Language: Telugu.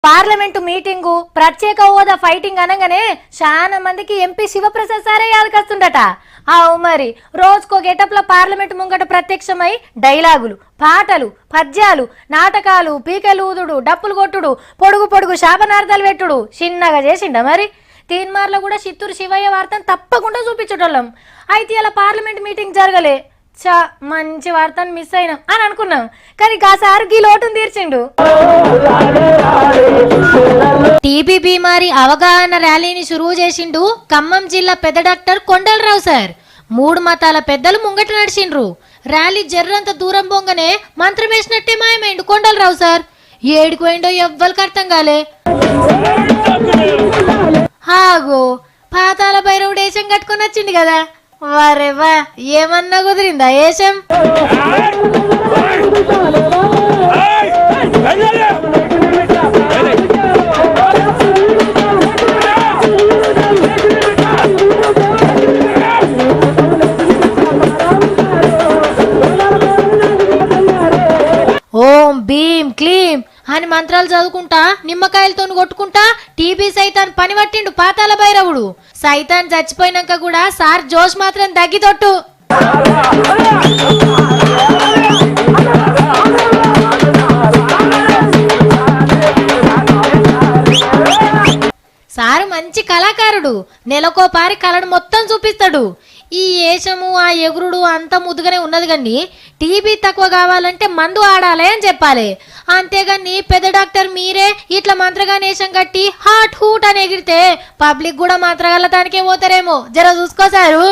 పార్లమెంటు మీటింగు ప్రత్యేక హోదా ఫైటింగ్ అనగానే చాలా మందికి ఎంపీ శివప్రసాద్ సారే యాదకొస్తుండట. ఆవు మరి రోజుకో గెటప్ల పార్లమెంటు ముంగట ప్రత్యక్షమై డైలాగులు, పాటలు, పద్యాలు, నాటకాలు, పీకెలూదుడు, డప్పులు కొట్టుడు, పొడుగు పొడుగు శాపనార్థాలు పెట్టుడు చిన్నగా చేసిండ. మరి తీన్మార్లో కూడా చిత్తూరు శివయ్య వార్తను తప్పకుండా చూపించటోళ్ళం. అయితే ఇలా పార్లమెంట్ మీటింగ్ జరగలే. చా మంచి వార్తను మిస్ అయినాం అని అనుకున్నాం, కానీ కాసారి గీ లోటును తీర్చిండు. టీబీ బీమారి అవగాహన ర్యాలీని షురువు చేసిండు ఖమ్మం జిల్లా పెద్ద డాక్టర్ కొండలరావు సార్. 3 మతాల పెద్దలు ముంగట నడిచిండ్రు. ర్యాలీ జర్రంత దూరం పోగానే మంత్రం వేసినట్టే మాయమైండు కొండలరావు సార్. ఏడికి పోయిండో ఎవ్వరికి అర్థం కాలే. హాగో పాతాల భైరవుడు వేషం కట్టుకొని వచ్చింది కదా. వారేవా ఏమన్నా కుదిరిందా వేషం? ఓం భీం క్లీం అని మంత్రాలు చదువుకుంటా నిమ్మకాయలతో కొట్టుకుంటా టీబీ సైతాన్ పని పట్టిండు పాతాల భైరవుడు. సైతాన్ చచ్చిపోయినాక కూడా సార్ జోష్ మాత్రం తగ్గితొట్టు. సారు మంచి కళాకారుడు. నెలకో పారి కళను మొత్తం చూపిస్తాడు. ఈ ఏషము ఆ ఎగురుడు అంత ముద్దుగానే ఉన్నది, కానీ టీబీ తక్కువ కావాలంటే మందు ఆడాలి అని చెప్పాలి. అంతేగాని పెద్ద డాక్టర్ మీరే ఇట్లా మంత్రగానేషం కట్టి హాట్ హూట్ అని ఎగిరితే పబ్లిక్ కూడా మంత్రగలతానికే పోతారేమో. జర చూసుకోసారు.